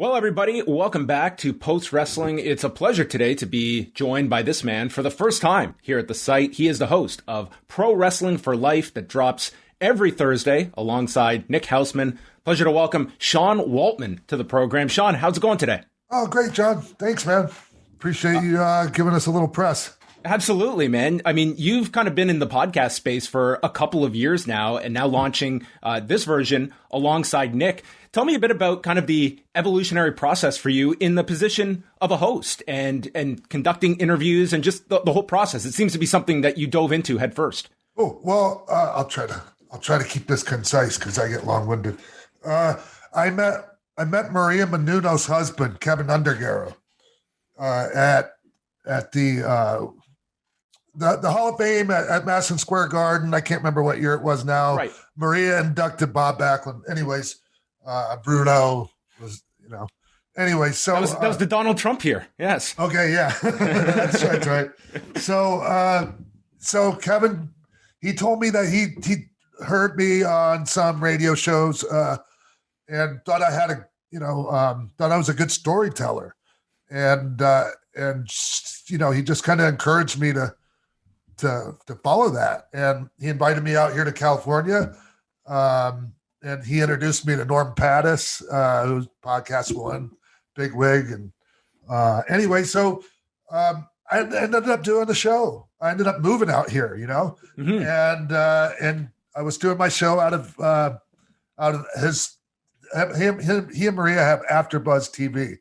Well, everybody, welcome back to Post Wrestling. It's a pleasure today to be joined by this man for the first time here at the site. He is the host of Pro Wrestling for Life that drops every Thursday alongside Nick Hausman. Pleasure to welcome Sean Waltman to the program. Sean, how's it going today? Oh, great, John. Thanks, man. Appreciate you giving us a little press. Absolutely, man. I mean, you've kind of been in the podcast space for a couple of years now and now launching this version alongside Nick. Tell me a bit about kind of the evolutionary process for you in the position of a host and conducting interviews and just the whole process. It seems to be something that you dove into head first. Oh, well, I'll try to keep this concise because I get long-winded. I met Maria Menouno's husband, Kevin Undergaro, at the Hall of Fame at Madison Square Garden. I can't remember what year it was now. Right. Maria inducted Bob Backlund. Anyways, Bruno was, Anyway, so that was the Donald Trump here. Yes. Okay, yeah, that's right. So Kevin, he told me that he heard me on some radio shows and thought I had thought I was a good storyteller, and he just kind of encouraged me to follow that, and he invited me out here to California. And he introduced me to Norm Pattis, who's Podcast One, big wig. And anyway, so I ended up doing the show. I ended up moving out here, mm-hmm. And I was doing my show out of his. He and Maria have AfterBuzz TV,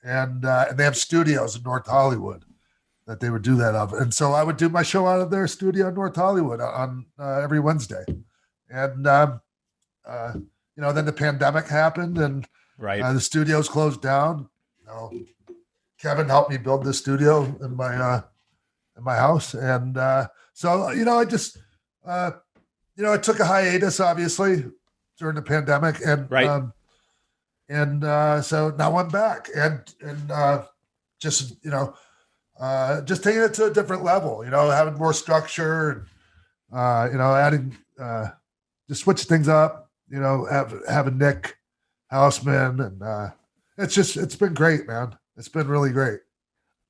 and they have studios in North Hollywood that they would do that of. And so I would do my show out of their studio in North Hollywood on every Wednesday, and. Then the pandemic happened and the studios closed down. Kevin helped me build this studio in my house. And so I just, I took a hiatus, obviously, during the pandemic. And so now I'm back and just taking it to a different level, having more structure and, adding, just switch things up. Having Nick Hausman, and it's been great, man. It's been really great.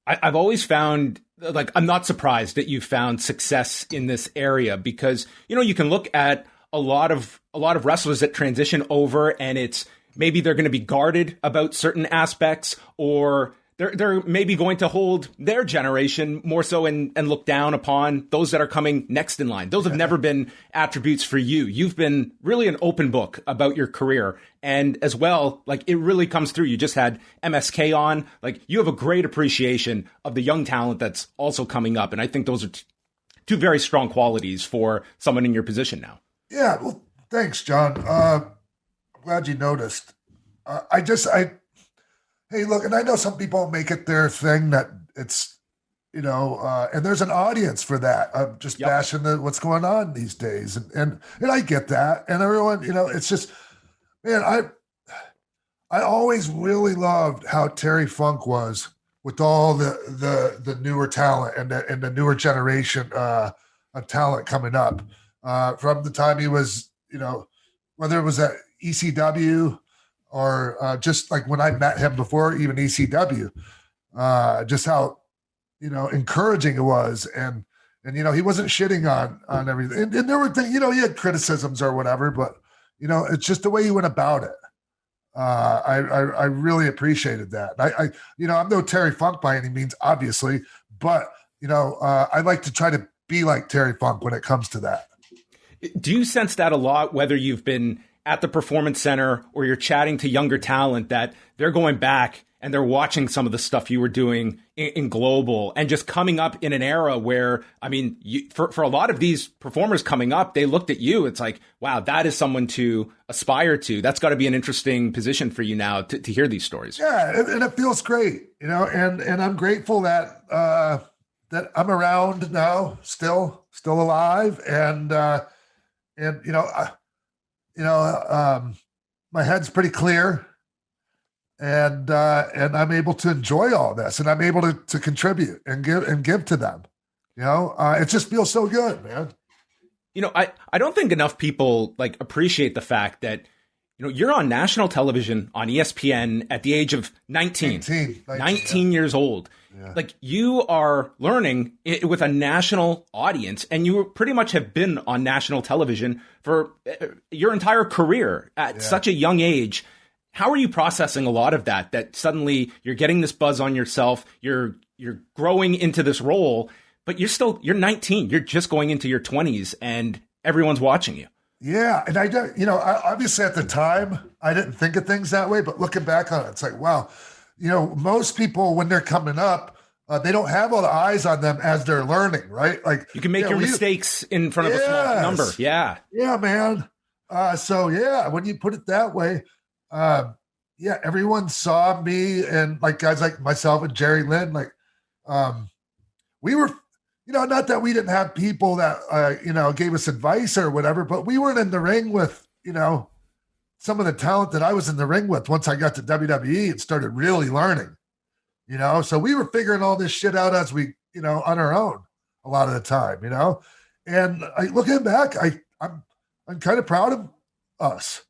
I've always found, I'm not surprised that you found success in this area because, you can look at a lot of wrestlers that transition over and it's maybe they're going to be guarded about certain aspects or they're maybe going to hold their generation more so and look down upon those that are coming next in line. Those have never been attributes for you. You've been really an open book about your career. And as well, it really comes through. You just had MSK on. You have a great appreciation of the young talent that's also coming up. And I think those are two very strong qualities for someone in your position now. Yeah. Well, thanks, John. Glad you noticed. Hey, look, and I know some people make it their thing that it's, and there's an audience for that. I'm just bashing what's going on these days. And I get that. And everyone, it's just, man, I always really loved how Terry Funk was with all the newer talent and the newer generation of talent coming up from the time he was, whether it was at ECW, or just like when I met him before even ECW, just how, encouraging it was. And he wasn't shitting on everything. And there were things, he had criticisms or whatever, but, it's just the way he went about it. I really appreciated that. I'm no Terry Funk by any means, obviously, but, I like to try to be like Terry Funk when it comes to that. Do you sense that a lot, whether you've been at the Performance Center or you're chatting to younger talent, that they're going back and they're watching some of the stuff you were doing in Global and just coming up in an era where, for a lot of these performers coming up, they looked at you. It's like, wow, that is someone to aspire to. That's got to be an interesting position for you now to hear these stories. Yeah. And it feels great, and I'm grateful that I'm around now, still alive. My head's pretty clear, and I'm able to enjoy all this, and I'm able to contribute and give to them. It just feels so good, man. I don't think enough people appreciate the fact that You're on national television on ESPN at the age of 19 years old. Yeah. Like, you are learning with a national audience, and you pretty much have been on national television for your entire career at such a young age. How are you processing a lot of that suddenly you're getting this buzz on yourself, you're growing into this role, but you're 19, you're just going into your 20s, and everyone's watching you? Yeah. And I don't, obviously at the time I didn't think of things that way, but looking back on it, it's like, wow, most people when they're coming up, they don't have all the eyes on them as they're learning, right? Like, you can make your mistakes in front of a small number. Yeah. Yeah, man. When you put it that way, everyone saw me, and like guys like myself and Jerry Lynn, like, we were, not that we didn't have people that, gave us advice or whatever, but we weren't in the ring with, some of the talent that I was in the ring with once I got to WWE and started really learning, so we were figuring all this shit out as we, on our own a lot of the time, and looking back, I'm kind of proud of us,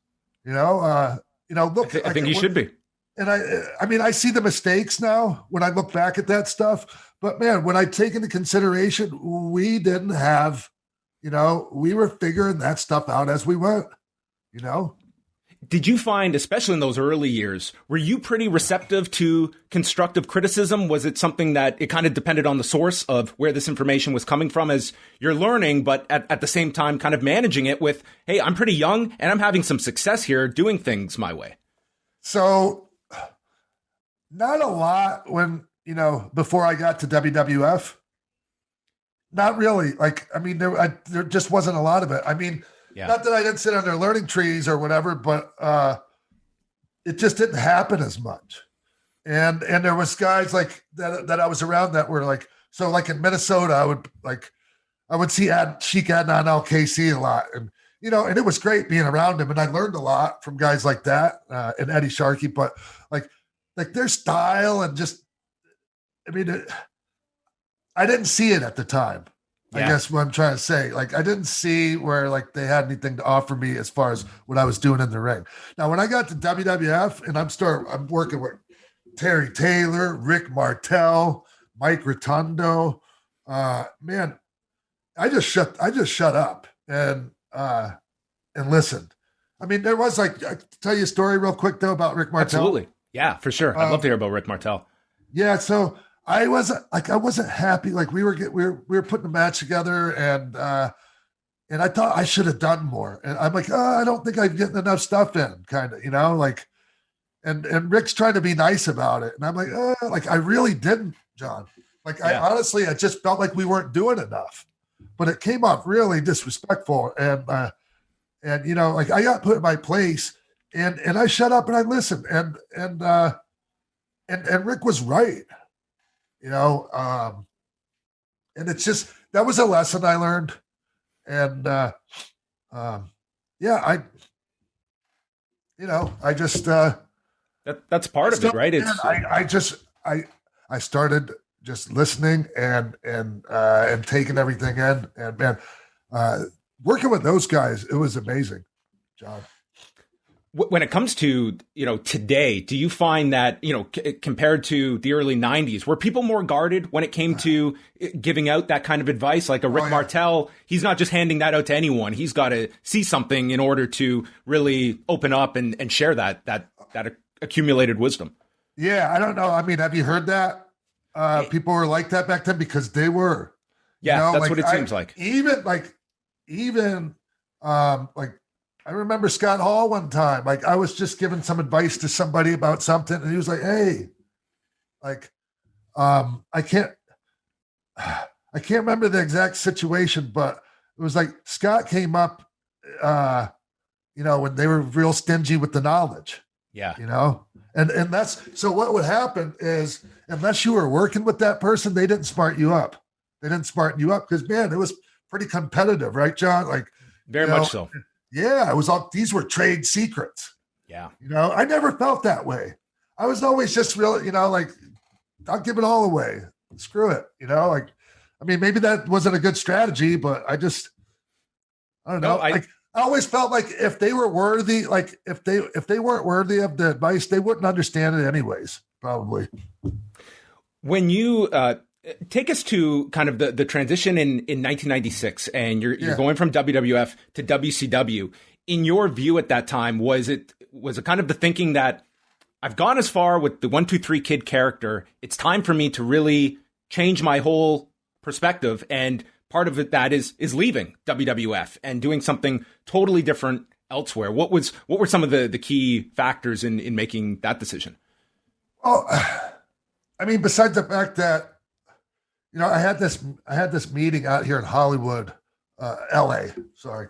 look, I think you should be. And I mean, I see the mistakes now when I look back at that stuff, but man, when I take into consideration, we didn't have, we were figuring that stuff out as we went, Did you find, especially in those early years, were you pretty receptive to constructive criticism? Was it something that it kind of depended on the source of where this information was coming from as you're learning, but at the same time kind of managing it with, hey, I'm pretty young and I'm having some success here doing things my way? So not a lot when, before I got to WWF, not really. Like, I mean, there just wasn't a lot of it. I mean, not that I didn't sit on their learning trees or whatever, but it just didn't happen as much. And there was guys like that I was around that were like, so like in Minnesota, I would see Sheik Adnan LKC a lot, and and it was great being around him, and I learned a lot from guys like that and Eddie Sharkey. But like their style and just, I mean, I didn't see it at the time. I guess what I'm trying to say, like, I didn't see where like they had anything to offer me as far as what I was doing in the ring. Now, when I got to WWF and I'm working with Terry Taylor, Rick Martel, Mike Rotundo, man, I just shut up and listened. I mean, there was like, I'll tell you a story real quick though about Rick Martel. Absolutely. Yeah, for sure. I'd love to hear about Rick Martel. Yeah. So I wasn't happy. Like we were putting a match together, and I thought I should have done more. And I'm like, I don't think I'm getting enough stuff in, kind of, like, and Rick's trying to be nice about it, and I'm like, I really didn't, John. Like, I honestly, I just felt like we weren't doing enough, but it came off really disrespectful, and like I got put in my place, and I shut up and I listened, and Rick was right. And it's just, that was a lesson I learned. And, I just, that's part of it, right? It's, I started just listening and taking everything in, and man, working with those guys, it was amazing, John. When it comes to, today, do you find that, compared to the early 90s, were people more guarded when it came to giving out that kind of advice? Like a Rick Martel, he's not just handing that out to anyone. He's got to see something in order to really open up and share that accumulated wisdom. Yeah, I don't know. I mean, have you heard that? People were like that back then because they were. Yeah, that's what it seems like. Even I remember Scott Hall one time, like I was just giving some advice to somebody about something, and he was like, hey, like, I can't remember the exact situation, but it was like Scott came up, when they were real stingy with the knowledge. Yeah. And that's, so what would happen is, unless you were working with that person, they didn't smart you up. They didn't smarten you up because, man, it was pretty competitive, right, John? Like, very much so. Yeah, it was all, these were trade secrets. Yeah. I never felt that way. I was always just really, like, I'll give it all away. Screw it. Like, I mean, maybe that wasn't a good strategy, but I don't know. I always felt like if they were worthy, like if they weren't worthy of the advice, they wouldn't understand it anyways, probably. When you take us to kind of the transition in 1996, and you're going from WWF to WCW. In your view at that time, was it kind of the thinking that I've gone as far with the 1-2-3 Kid character, it's time for me to really change my whole perspective, and part of it that is leaving WWF and doing something totally different elsewhere? What were some of the key factors in making that decision? Oh, I mean, besides the fact that, I had this meeting out here in Hollywood, LA. Sorry.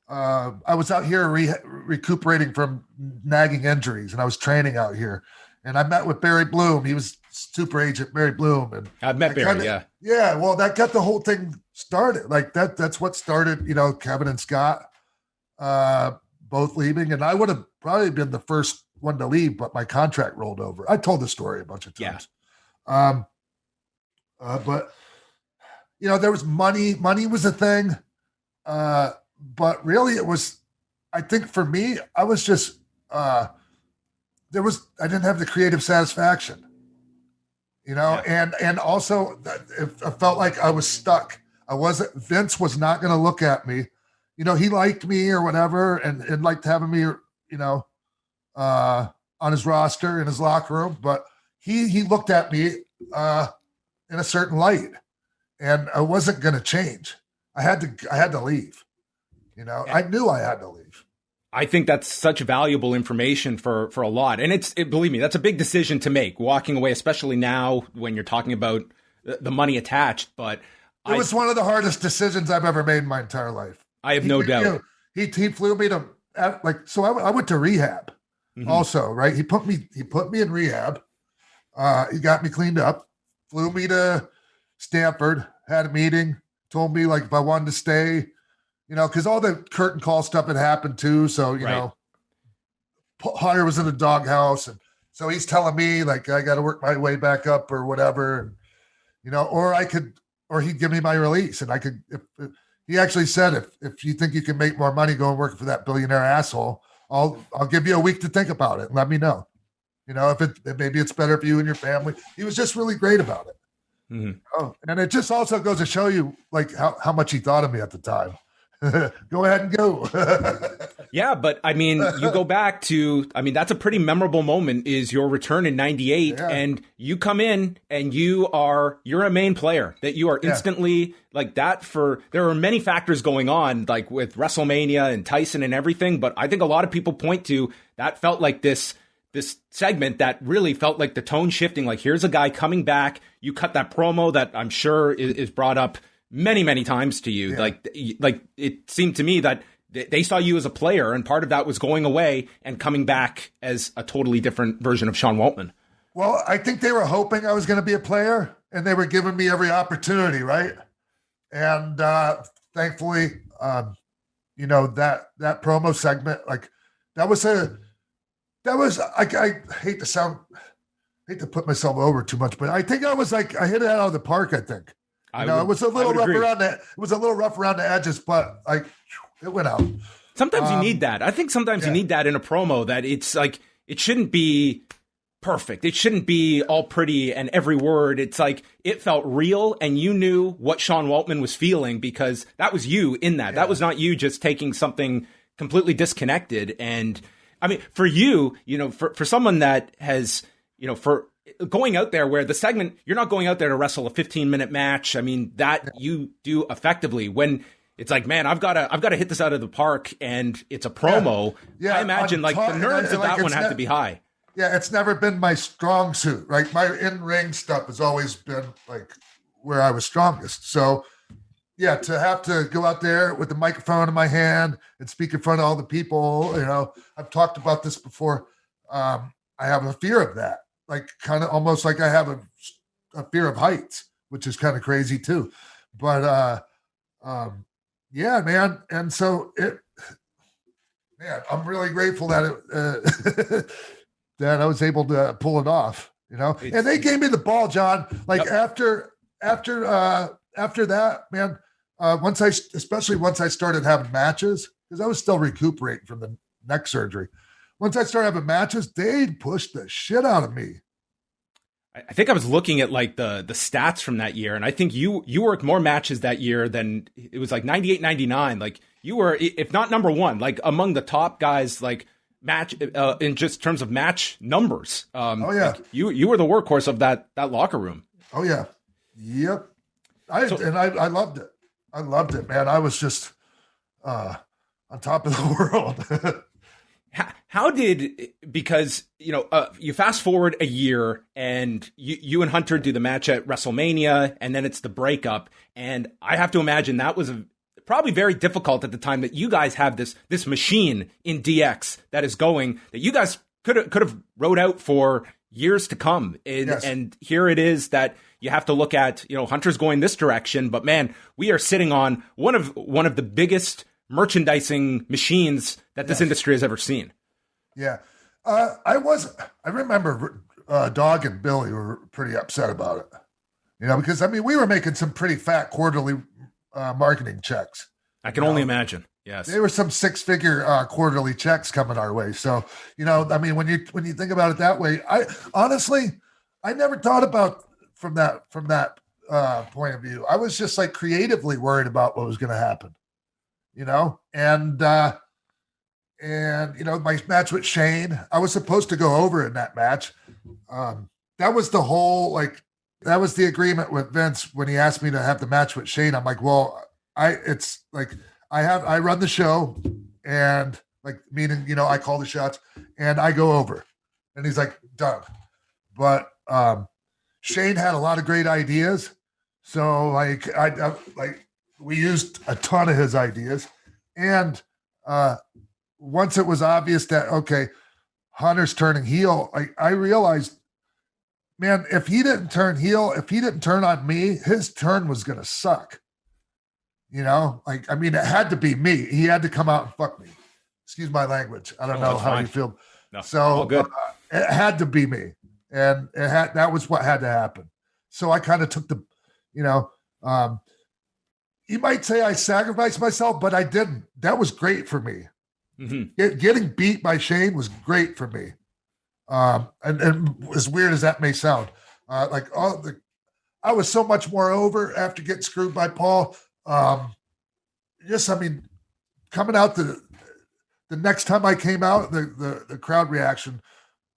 I was out here recuperating from nagging injuries, and I was training out here. And I met with Barry Bloom. He was super agent Barry Bloom. And I've met Barry, yeah. Yeah, well, that got the whole thing started. Like that's what started, Kevin and Scott both leaving. And I would have probably been the first one to leave, but my contract rolled over. I told the story a bunch of times. Yeah. But there was money. Money was a thing. But really it was, I think for me, I was just, I didn't have the creative satisfaction, and also I felt like I was stuck. Vince was not going to look at me. He liked me or whatever and liked having me, on his roster in his locker room, but he looked at me in a certain light, and I wasn't going to change. I had to leave. I knew I had to leave. I think that's such valuable information for a lot. And believe me, that's a big decision to make, walking away, especially now when you're talking about the money attached. But it was one of the hardest decisions I've ever made in my entire life. I have no doubt. He flew me to so I went to rehab also, right? He put me in rehab. He got me cleaned up, flew me to Stanford, had a meeting, told me like if I wanted to stay, because all the curtain call stuff had happened too. So, Hunter was in the doghouse. And so he's telling me like, I got to work my way back up or whatever, or he'd give me my release, and I could, he actually said, if you think you can make more money, go and work for that billionaire asshole, I'll give you a week to think about it and let me know, if maybe it's better for you and your family. He was just really great about it. Mm-hmm. Oh, and it just also goes to show you like how much he thought of me at the time. Go ahead and go. Yeah, but I mean, you go back to, that's a pretty memorable moment is your return in 98 and you come in and you're a main player that you are instantly like that there are many factors going on like with WrestleMania and Tyson and everything. But I think a lot of people point to that felt like this segment that really felt like the tone shifting. Like here's a guy coming back. You cut that promo that I'm sure is brought up many, many times to you. Yeah. Like it seemed to me that they saw you as a player, and part of that was going away and coming back as a totally different version of Sean Waltman. Well, I think they were hoping I was going to be a player, and they were giving me every opportunity, right? And thankfully, that promo segment, like I hate to put myself over too much, but I think I was like, I hit it out of the park, I think. It was a little rough around the edges, but like it went out. Sometimes you need that. I think sometimes you need that in a promo, that it's like, it shouldn't be perfect. It shouldn't be all pretty and every word. It's like, it felt real and you knew what Sean Waltman was feeling because that was you in that. Yeah. That was not you just taking something completely disconnected. And for you, for someone that has, for going out there where the segment, you're not going out there to wrestle a 15-minute match. You do effectively when it's like, man, I've got to hit this out of the park and it's a promo. Yeah. I imagine the nerves of that one have to be high. Yeah. It's never been my strong suit, right? My in-ring stuff has always been like where I was strongest. So yeah, to have to go out there with the microphone in my hand and speak in front of all the people, I've talked about this before. I have a fear of that. Like kind of almost like I have a fear of heights, which is kind of crazy too. But yeah, man. And so I'm really grateful that that I was able to pull it off, and they gave me the ball, John, like after that, man, especially once I started having matches, because I was still recuperating from the neck surgery. Once I started having matches, they pushed the shit out of me. I think I was looking at like the stats from that year, and I think you worked more matches that year than it was like 98, 99. Like you were, if not number one, like among the top guys, like match in just terms of match numbers. Like you were the workhorse of that locker room. Oh yeah, yep. I loved it. I loved it, man. I was just on top of the world. How did, because, you fast forward a year and you and Hunter do the match at WrestleMania, and then it's the breakup. And I have to imagine that was probably very difficult at the time that you guys have this machine in DX that is going, that you guys could have rode out for years to come. And here it is that you have to look at, Hunter's going this direction, but man, we are sitting on one of the biggest merchandising machines that this industry has ever seen. Yeah. I remember Dog and Billy were pretty upset about it, because we were making some pretty fat quarterly marketing checks. I can only imagine. Yes. There were some 6-figure quarterly checks coming our way. So, when you think about it that way, I never thought about from that point of view. I was just like creatively worried about what was going to happen. And my match with Shane, I was supposed to go over in that match. That was that was the agreement with Vince when he asked me to have the match with Shane. I'm like, well, I run the show, and meaning, I call the shots and I go over, and he's like, done. But, Shane had a lot of great ideas. So we used a ton of his ideas. And once it was obvious that, okay, Hunter's turning heel, I realized, man, if he didn't turn heel, if he didn't turn on me, his turn was going to suck. It had to be me. He had to come out and fuck me. Excuse my language. I don't know how you feel. No, so it had to be me. And that was what had to happen. So I kind of took you might say I sacrificed myself, but I didn't. That was great for me. Mm-hmm. Getting beat by Shane was great for me. And as weird as that may sound, I was so much more over after getting screwed by Paul. Coming out the next time I came out, the crowd reaction,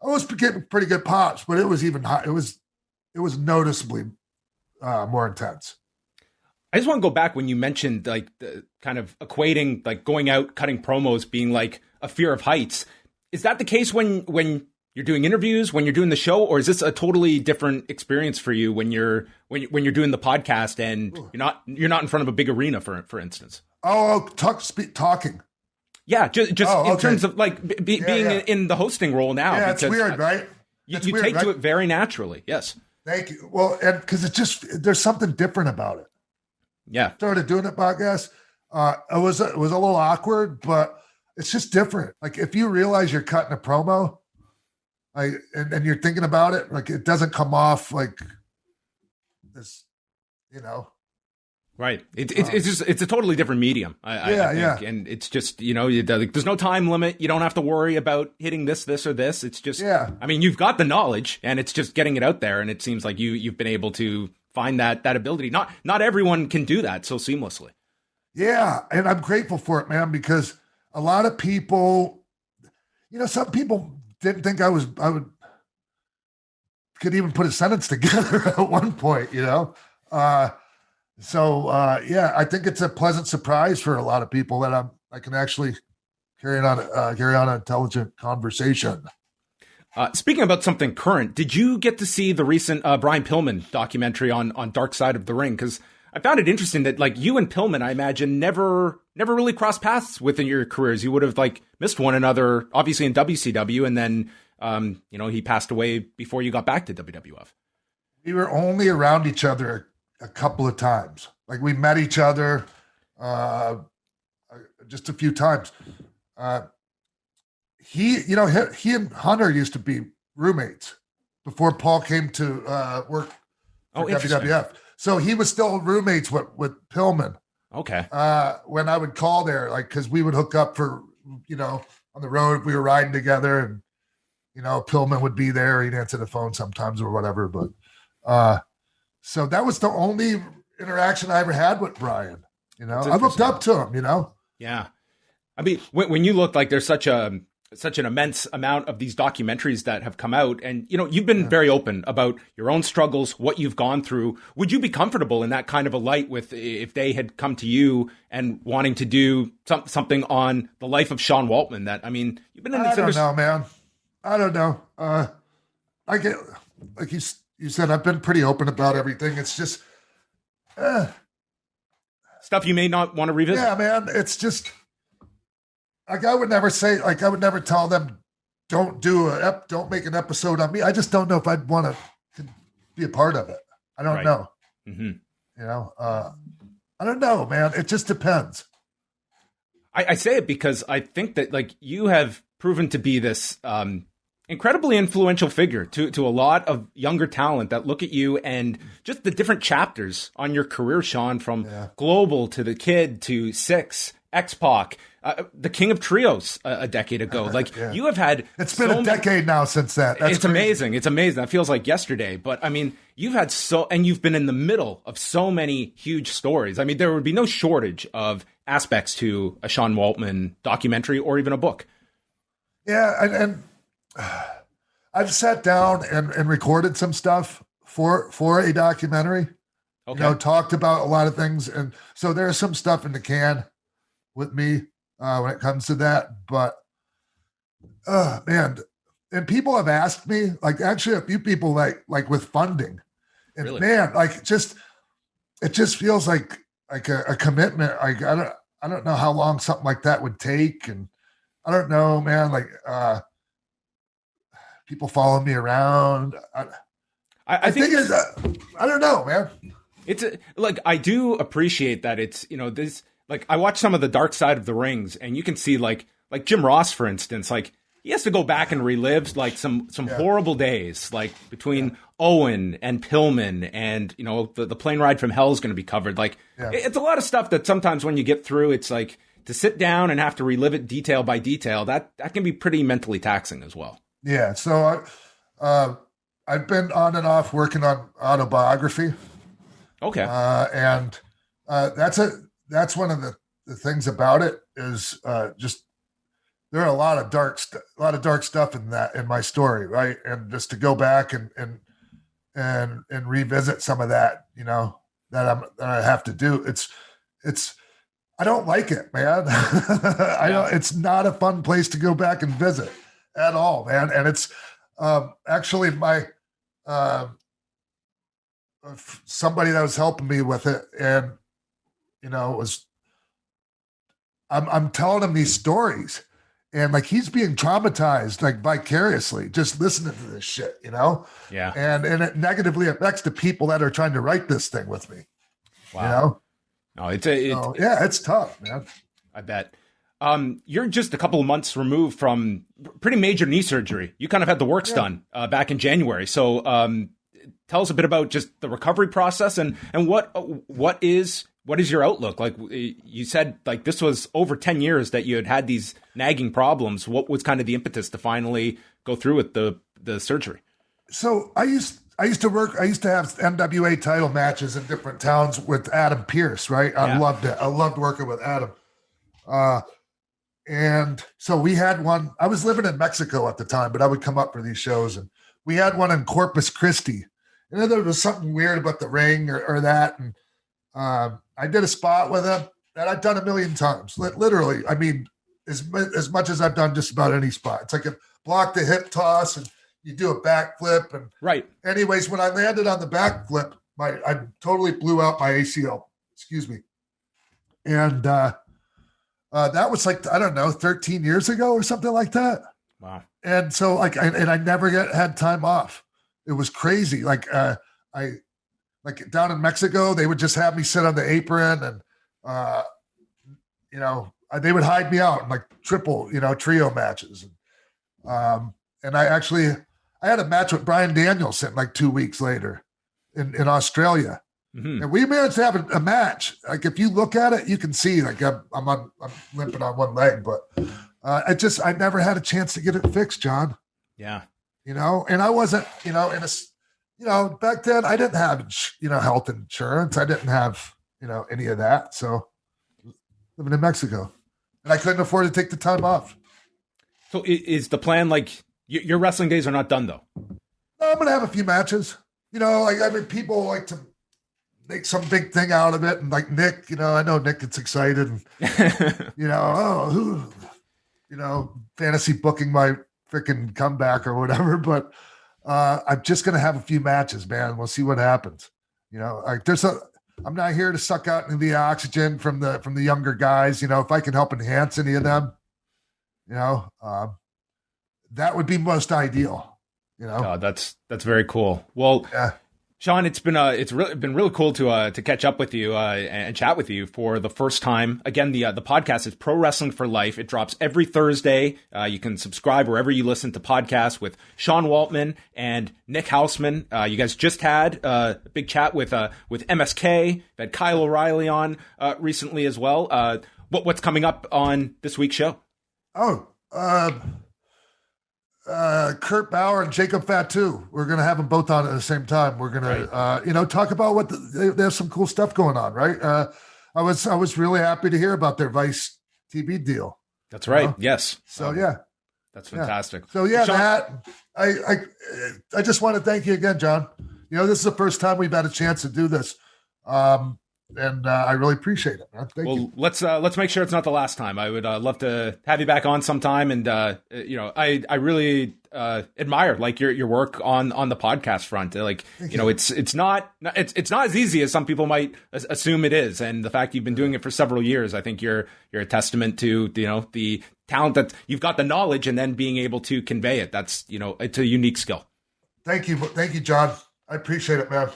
I was getting pretty good pops, but it was even hot. It was noticeably more intense. I just want to go back when you mentioned the kind of equating going out, cutting promos being like a fear of heights. Is that the case when you're doing interviews, when you're doing the show, or is this a totally different experience for you when you're doing the podcast and you're not in front of a big arena, for instance? Talking. Yeah, just in terms of being in the hosting role now. Yeah, it's weird, right? You take to it very naturally. Yes. Thank you. Well, and because there's something different about it. Yeah. Started doing it podcast. It was a little awkward, but it's just different. If you realize you're cutting a promo, and you're thinking about it, it doesn't come off like this, Right. It's a totally different medium. I think. And it's just, there's no time limit. You don't have to worry about hitting this or this. It's just, you've got the knowledge, and it's just getting it out there. And it seems like you've been able to find that ability. Not everyone can do that so seamlessly. Yeah. And I'm grateful for it, man, because a lot of people, some people didn't think I could even put a sentence together at one point, I think it's a pleasant surprise for a lot of people that I can actually carry on an intelligent conversation. Speaking about something current, did you get to see the recent Brian Pillman documentary on Dark Side of the Ring? Because I found it interesting that you and Pillman, I imagine, never really crossed paths within your careers. You would have missed one another, obviously in WCW, and then he passed away before you got back to WWF. We were only around each other a couple of times. We met each other just a few times. He and Hunter used to be roommates before Paul came to work for WWF. So he was still roommates with Pillman. Okay. When I would call there, like, cause we would hook up for, on the road, we were riding together, and, Pillman would be there. He'd answer the phone sometimes or whatever. But, so that was the only interaction I ever had with Brian. I looked up to him, Yeah. I mean, when you look, like, there's such an immense amount of these documentaries that have come out, and you've been very open about your own struggles, what you've gone through. Would you be comfortable in that kind of a light with, if they had come to you and wanting to do something on the life of Sean Waltman? That, I mean, you've been in this. I don't know, man. I don't know. I get, like you said, I've been pretty open about everything. It's just stuff you may not want to revisit. Yeah, man. It's just, like, I would never tell them, don't make an episode on me. I just don't know if I'd want to be a part of it. I don't know. Mm-hmm. I don't know, man. It just depends. I say it because I think that, like, you have proven to be this incredibly influential figure to a lot of younger talent that look at you, and just the different chapters on your career, Sean, from Global to The Kid to Six, X-Pac, the King of Trios a decade ago. Like, you have had... It's been a decade now since that. That's crazy. Amazing. It's amazing. That feels like yesterday. But, I mean, you've had and you've been in the middle of so many huge stories. I mean, there would be no shortage of aspects to a Sean Waltman documentary or even a book. Yeah, and I've sat down and recorded some stuff for a documentary. Okay. Talked about a lot of things. And so there's some stuff in the can with me when it comes to that. But, man, and people have asked me, like, actually a few people, like with funding. And really? Man, like, it just feels like a commitment. Like, I don't know how long something like that would take. And I don't know, man, like, people follow me around. I think it's, I don't know, man. It's like, I do appreciate that it's, this, like, I watch some of the Dark Side of the Rings, and you can see like Jim Ross, for instance, like, he has to go back and relive like some horrible days, like between Owen and Pillman, and, the plane ride from hell is going to be covered. Like, it's a lot of stuff that sometimes when you get through, it's like, to sit down and have to relive it detail by detail, that can be pretty mentally taxing as well. Yeah. So I've been on and off working on autobiography. Okay. And that's one of the things about it is just, there are a lot of dark stuff in my story. Right. And just to go back and revisit some of that, that I have to do. I don't like it, man. It's not a fun place to go back and visit at all, man. And it's actually my somebody that was helping me with it, and I'm telling him these stories, and like, he's being traumatized, like, vicariously, just listening to this shit, Yeah. And it negatively affects the people that are trying to write this thing with me. Wow. No, it's tough, man. I bet. You're just a couple of months removed from pretty major knee surgery. You kind of had the works done back in January. So tell us a bit about just the recovery process and what is your outlook? Like, you said, like, this was over 10 years that you had these nagging problems. What was kind of the impetus to finally go through with the surgery? So I used to have NWA title matches in different towns with Adam Pearce, right? I loved it. I loved working with Adam. And so we had one. I was living in Mexico at the time, but I would come up for these shows, and we had one in Corpus Christi. And there was something weird about the ring or that. And I did a spot with him that I've done a million times. Literally, I mean, as much as I've done just about any spot. It's like a block the hip toss, and you do a backflip. And right. Anyways, when I landed on the backflip, I totally blew out my ACL. Excuse me. And that was like, I don't know, 13 years ago or something like that. Wow. And so like, and I never had time off. It was crazy. Like, like down in Mexico, they would just have me sit on the apron, and, they would hide me out in like triple, trio matches. And I had a match with Bryan Danielson like 2 weeks later in Australia. And we managed to have a match. Like if you look at it, you can see like I'm limping on one leg, but I never had a chance to get it fixed, John. Yeah. And I wasn't, back then I didn't have, health insurance. I didn't have, any of that. So living in Mexico, and I couldn't afford to take the time off. So is the plan like your wrestling days are not done though? No, I'm going to have a few matches, people like to make some big thing out of it. And like Nick, I know Nick gets excited and, fantasy booking my freaking comeback or whatever. But I'm just going to have a few matches, man. We'll see what happens. I'm not here to suck out any of the oxygen from the younger guys. If I can help enhance any of them, that would be most ideal. Oh, that's very cool. Well, yeah. Sean, it's been really cool to catch up with you and chat with you for the first time. Again, the podcast is Pro Wrestling for Life. It drops every Thursday. You can subscribe wherever you listen to podcasts with Sean Waltman and Nick Houseman. You guys just had a big chat with MSK. We've had Kyle O'Reilly on recently as well. What's coming up on this week's show? Kurt Bauer and Jacob Fatu. We're going to have them both on at the same time. We're going to, talk about there's some cool stuff going on, right? I was really happy to hear about their Vice TV deal. That's right. Yes. So yeah, that's fantastic. Yeah. So yeah, Sean, I just want to thank you again, John. This is the first time we've had a chance to do this. And I really appreciate it, man. Thank you. Let's make sure it's not the last time. I would love to have you back on sometime. And I really admire like your work on the podcast front. Like it's not as easy as some people might assume it is. And the fact you've been doing it for several years, I think you're a testament to the talent that you've got, the knowledge, and then being able to convey it. That's it's a unique skill. Thank you, John. I appreciate it, man.